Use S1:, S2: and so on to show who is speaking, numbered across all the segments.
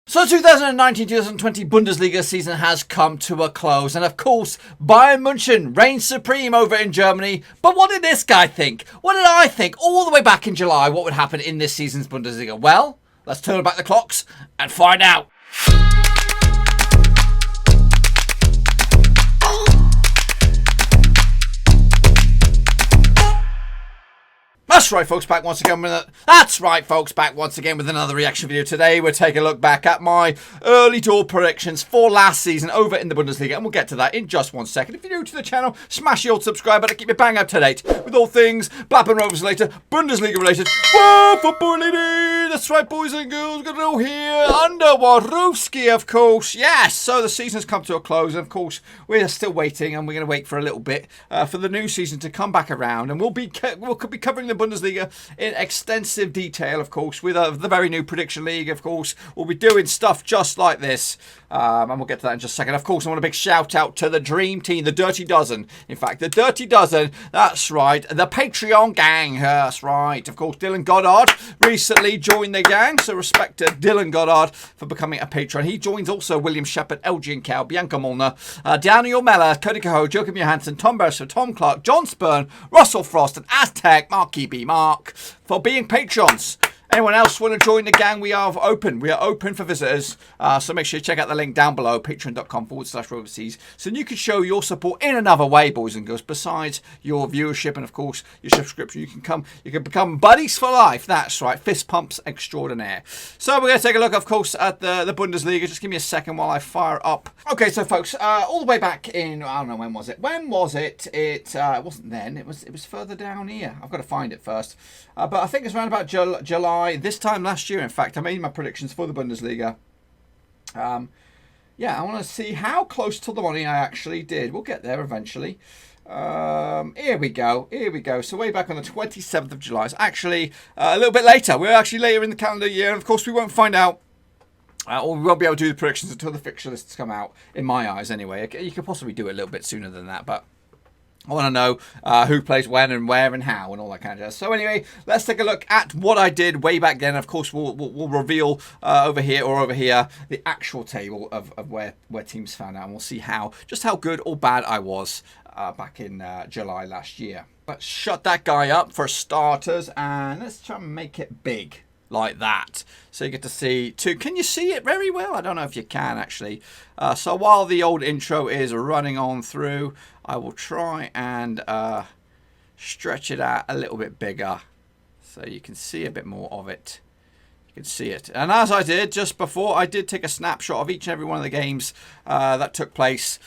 S1: So 2019-2020 Bundesliga season has come to a close, and of course Bayern München reigns supreme over in Germany. But what did this guy think? What did I think all the way back in July what would happen in this season's Bundesliga? Well, let's turn back the clocks and find out. That's right, folks, back once again with another reaction video. Today we're taking a look back at my early door predictions for last season over in the Bundesliga, and we'll get to that in just 1 second. If you're new to the channel, smash the old subscribe button to keep you bang up to date with all things Blackburn Rovers related, Bundesliga related, football related. That's right, boys and girls, got it all here under Warowski, of course. Yes, so the season's come to a close, and of course we're still waiting, and we're going to wait for a little bit for the new season to come back around, and we'll be covering the Bundesliga in extensive detail, of course, with the very new Prediction League. Of course, we'll be doing stuff just like this, and we'll get to that in just a second. Of course, I want a big shout out to the dream team, the Dirty Dozen. In fact, the Dirty Dozen, that's right, the Patreon gang, that's right. Of course, Dylan Goddard recently joined the gang, so respect to Dylan Goddard for becoming a patron. He joins also William Shepherd, LG and Cal, Bianca Molnar, Daniel Meller, Cody Cahoe, Joachim Johansson, Tom Beresford, Tom Clark, John Spurn, Russell Frost, and Aztec, Marky B. Mark, for being patrons. Anyone else want to join the gang? We are open. We are open for visitors. So make sure you check out the link down below, patreon.com/overseas, so you can show your support in another way, boys and girls, besides your viewership and, of course, your subscription. You can become buddies for life. That's right. Fist pumps extraordinaire. So we're going to take a look, of course, at the Bundesliga. Just give me a second while I fire up. Okay, so, folks, all the way back in, I don't know, when was it? When was it? It wasn't then. It was further down here. I've got to find it first. But I think it's around about July. This time last year, in fact, I made my predictions for the Bundesliga. Yeah, I want to see how close to the money I actually did. We'll get there eventually. Here we go. Here we go. So way back on the 27th of July. It's actually a little bit later. We're actually later in the calendar year. And of course, we won't find out. Or we won't be able to do the predictions until the fixture lists come out, in my eyes anyway. You could possibly do it a little bit sooner than that, but I want to know who plays when and where and how and all that kind of stuff. So anyway, let's take a look at what I did way back then. Of course, we'll reveal over here or over here the actual table of where teams found out, and we'll see just how good or bad I was back in July last year. Let's shut that guy up for starters, and let's try and make it big. Like that. So you get to see two. Can you see it very well? I don't know if you can actually. So while the old intro is running on through, I will try and stretch it out a little bit bigger so you can see a bit more of it. You can see it. And as I did just before, I did take a snapshot of each and every one of the games that took place.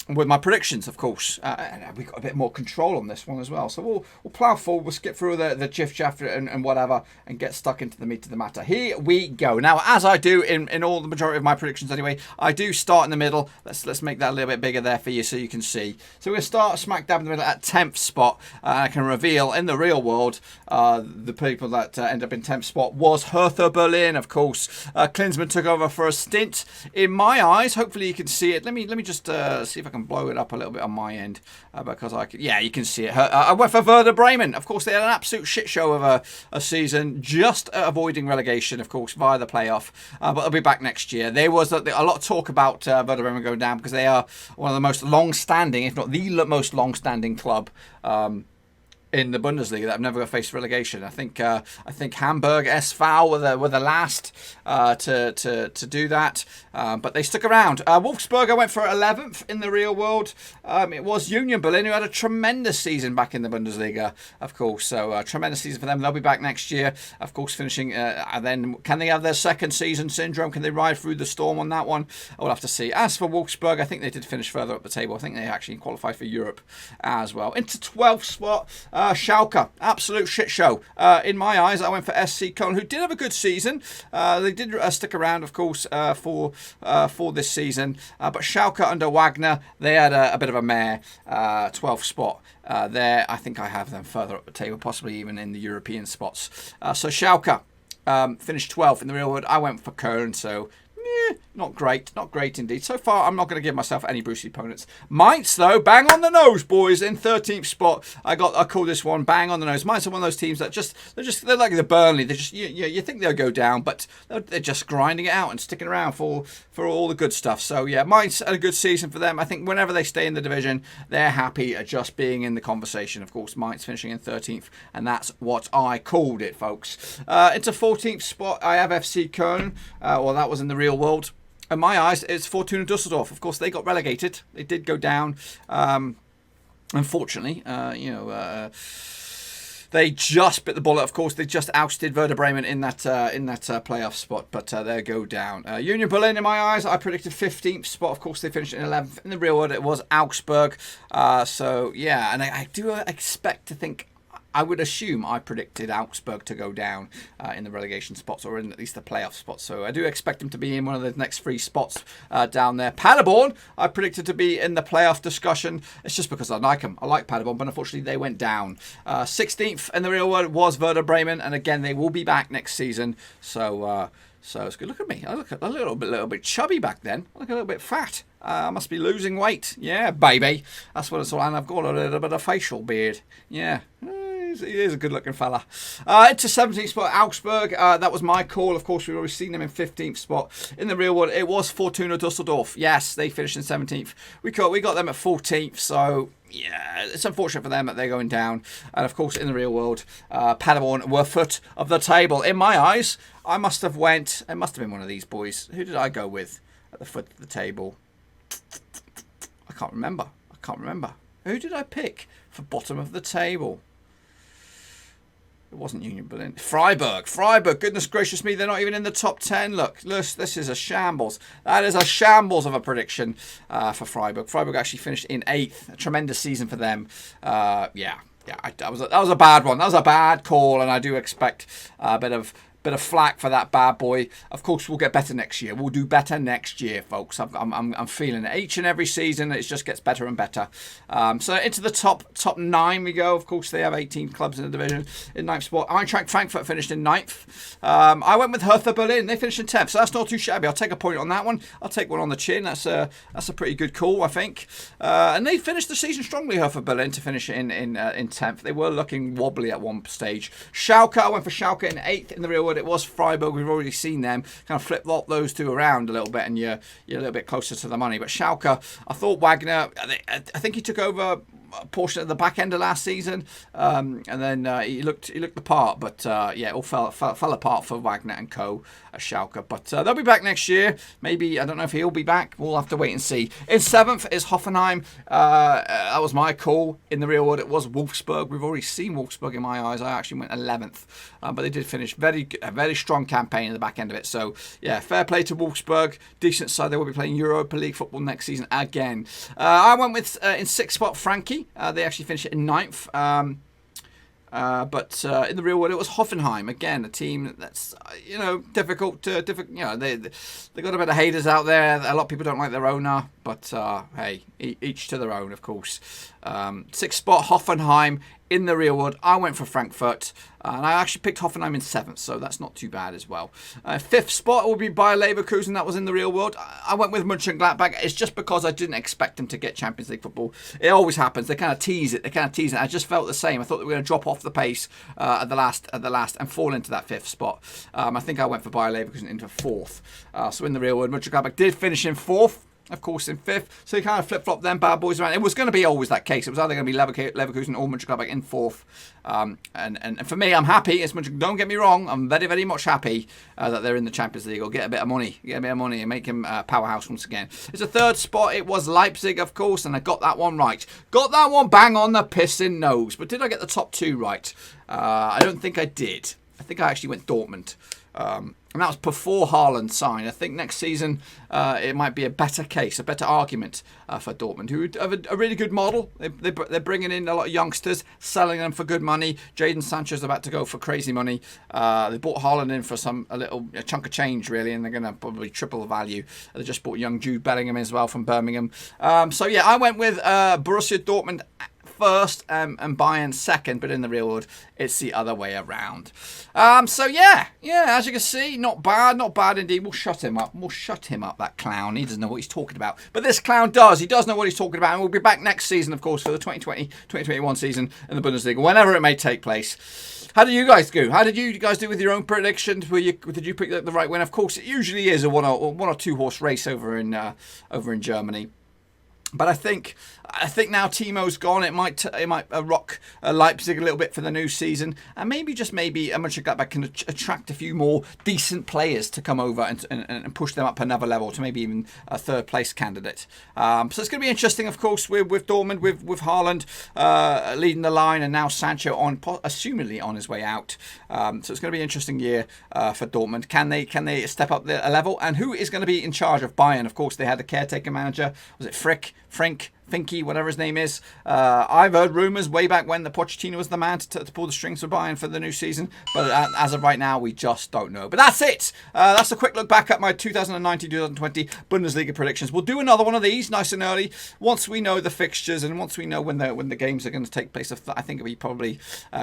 S1: With my predictions, of course, and we've got a bit more control on this one as well. So we'll plough forward, we'll skip through the Jiff chapter and whatever, and get stuck into the meat of the matter. Here we go. Now, as I do in all the majority of my predictions anyway, I do start in the middle. Let's make that a little bit bigger there for you so you can see. So we're going to start smack dab in the middle at 10th spot. I can reveal in the real world the people that end up in 10th spot was Hertha Berlin, of course. Klinsmann took over for a stint. In my eyes, hopefully you can see it. Let me just see if I can blow it up a little bit on my end because yeah, you can see it. I went for Werder Bremen. Of course, they had an absolute shit show of a season, just avoiding relegation, of course, via the playoff. But they'll be back next year. There was a lot of talk about Werder Bremen going down because they are one of the most long-standing, if not the most long-standing club in the Bundesliga that have never faced relegation. I think Hamburg SV were the last to do that, but they stuck around. Wolfsburg, I went for 11th in the real world. It was Union Berlin, who had a tremendous season back in the Bundesliga, of course. So tremendous season for them. They'll be back next year, of course, finishing. And then can they have their second season syndrome? Can they ride through the storm on that one? I will have to see. As for Wolfsburg, I think they did finish further up the table. I think they actually qualified for Europe as well. Into 12th spot. Schalke, absolute shit show. In my eyes, I went for SC Köln, who did have a good season. They did stick around, of course, for this season. But Schalke under Wagner, they had a bit of a mare. 12th spot there. I think I have them further up the table, possibly even in the European spots. So Schalke finished 12th in the real world. I went for Köln, so Not great. Not great indeed. So far, I'm not going to give myself any Brucey opponents. Mainz, though, bang on the nose, boys. In 13th spot, I call this one bang on the nose. Mainz are one of those teams that they're like the Burnley. They're just you think they'll go down, but they're just grinding it out and sticking around for all the good stuff. So yeah, Mainz had a good season for them. I think whenever they stay in the division, they're happy at just being in the conversation. Of course, Mainz finishing in 13th, and that's what I called it, folks. Into 14th spot, I have FC Köln. Well, that was in the real world. In my eyes, it's Fortuna Dusseldorf. Of course, they got relegated. They did go down. Unfortunately, they just bit the bullet. Of course, they just ousted Werder Bremen in that playoff spot, but they go down. Union Berlin, in my eyes, I predicted 15th spot. Of course, they finished in 11th. In the real world, it was Augsburg. So yeah, and I do expect to think. I would assume I predicted Augsburg to go down in the relegation spots, or in at least the playoff spots. So I do expect them to be in one of the next 3 spots down there. Paderborn, I predicted to be in the playoff discussion. It's just because I like them. I like Paderborn, but unfortunately they went down. 16th in the real world was Werder Bremen, and again they will be back next season. So it's good. Look at me. I look a little bit chubby back then. I look a little bit fat. I must be losing weight. Yeah, baby. That's what it's all. And I've got a little bit of facial beard. Yeah. He is a good-looking fella. Into 17th spot, Augsburg. That was my call. Of course, we've already seen them in 15th spot. In the real world, it was Fortuna Dusseldorf. Yes, they finished in 17th. We got them at 14th, so yeah, it's unfortunate for them that they're going down. And of course, in the real world, Paderborn were foot of the table. In my eyes, it must have been one of these boys. Who did I go with at the foot of the table? I can't remember. Who did I pick for bottom of the table? It wasn't Union Berlin. Freiburg. Goodness gracious me, they're not even in the top 10. Look, this is a shambles. That is a shambles of a prediction for Freiburg. Freiburg actually finished in 8th. A tremendous season for them. That was a bad one. That was a bad call, and I do expect a bit of flack for that bad boy. Of course, we'll get better next year. We'll do better next year, folks. I'm feeling it. Each and every season, it just gets better and better. So into the top 9 we go. Of course, they have 18 clubs in the division. In 9th spot, Eintracht Frankfurt finished in 9th. I went with Hertha Berlin. They finished in 10th, so that's not too shabby. I'll take a point on that one. I'll take one on the chin. That's a pretty good call, I think. And they finished the season strongly, Hertha Berlin, to finish in 10th. They were looking wobbly at one stage. Schalke, I went for Schalke in 8th. In the real world, it was Freiburg. We've already seen them kind of flip-flop those two around a little bit, and you're a little bit closer to the money. But Schalke, I thought Wagner, I think he took over a portion of the back end of last season, and then he looked the part, but it all fell apart for Wagner and co at Schalke. But they'll be back next year. Maybe, I don't know if he'll be back. We'll have to wait and see. In 7th is Hoffenheim. That was my call. In the real world, it was Wolfsburg. We've already seen Wolfsburg in my eyes. I actually went 11th, but they did finish a very strong campaign in the back end of it. So yeah, fair play to Wolfsburg. Decent side. They will be playing Europa League football next season again. I went with in 6th spot Frankie. They actually finished it in 9th. But in the real world, it was Hoffenheim. Again, a team that's, difficult. They got a bit of haters out there. A lot of people don't like their owner. But, hey, each to their own, of course. 6th spot, Hoffenheim. In the real world, I went for Frankfurt. And I actually picked Hoffenheim in 7th, so that's not too bad as well. 5th spot will be Bayer Leverkusen. That was in the real world. I went with Mönchengladbach. It's just because I didn't expect them to get Champions League football. It always happens. They kind of tease it. I just felt the same. I thought they were going to drop off the pace at the last, and fall into that 5th spot. I think I went for Bayer Leverkusen into 4th. So in the real world, Mönchengladbach did finish in 4th. Of course, in 5th. So you kind of flip-flop them bad boys around. It was going to be always that case. It was either going to be Leverkusen or Mönchengladbach in 4th. And for me, I'm happy. Don't get me wrong. I'm very, very much happy that they're in the Champions League, or get a bit of money and make them powerhouse once again. It's a 3rd spot. It was Leipzig, of course, and I got that one right. Got that one bang on the pissing nose. But did I get the top 2 right? I don't think I did. I think I actually went Dortmund. And that was before Haaland signed. I think next season it might be a better case, a better argument for Dortmund, who have a really good model. They're bringing in a lot of youngsters, selling them for good money. Jadon Sancho's about to go for crazy money. They bought Haaland in for a chunk of change, really, and they're going to probably triple the value. They just bought young Jude Bellingham as well from Birmingham. So yeah, I went with Borussia Dortmund first and Bayern second, but in the real world, it's the other way around. So yeah, as you can see, not bad indeed. We'll shut him up. That clown. He doesn't know what he's talking about. But this clown does. He does know what he's talking about. And we'll be back next season, of course, for the 2020-2021 season in the Bundesliga, whenever it may take place. How did you guys do? How did you guys do with your own predictions? Did you pick the right win? Of course, it usually is a one or two horse race over in Germany. But I think now Timo's gone. It might rock Leipzig a little bit for the new season, and maybe Mönchengladbach can attract a few more decent players to come over and push them up another level to maybe even a third place candidate. So it's going to be interesting, of course, with Dortmund, with Haaland leading the line, and now Sancho assumedly on his way out. So it's going to be an interesting year for Dortmund. Can they step up a level? And who is going to be in charge of Bayern? Of course, they had a caretaker manager. Was it Finky, whatever his name is. I've heard rumours way back when that Pochettino was the man to pull the strings for Bayern for the new season. But as of right now, we just don't know. But that's it. That's a quick look back at my 2019-2020 Bundesliga predictions. We'll do another one of these nice and early once we know the fixtures and once we know when the games are going to take place. I think it'll be probably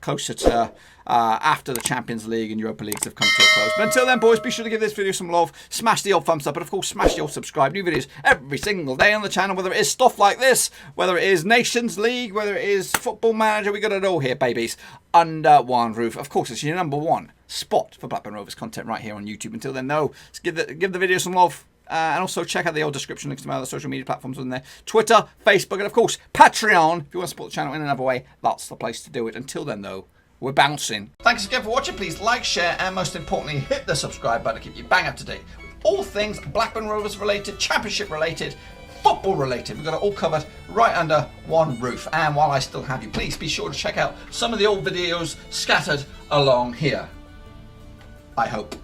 S1: closer to after the Champions League and Europa Leagues have come to a close. But until then, boys, be sure to give this video some love. Smash the old thumbs up. And, of course, smash the old subscribe. New videos every single day on the channel, whether it is stuff like this, whether it is Nations League, whether it is Football Manager. We got it all here, babies, under one roof. Of course, it's your number one spot for Blackburn Rovers content right here on YouTube. Until then, though, give the video some love. And also check out the old description links to my other social media platforms on there. Twitter, Facebook, and, of course, Patreon. If you want to support the channel in another way, that's the place to do it. Until then, though, we're bouncing. Thanks again for watching. Please like, share, and most importantly, hit the subscribe button to keep you bang up to date with all things Blackburn Rovers related, Championship related, football related. We've got it all covered right under one roof. And while I still have you, please be sure to check out some of the old videos scattered along here. I hope.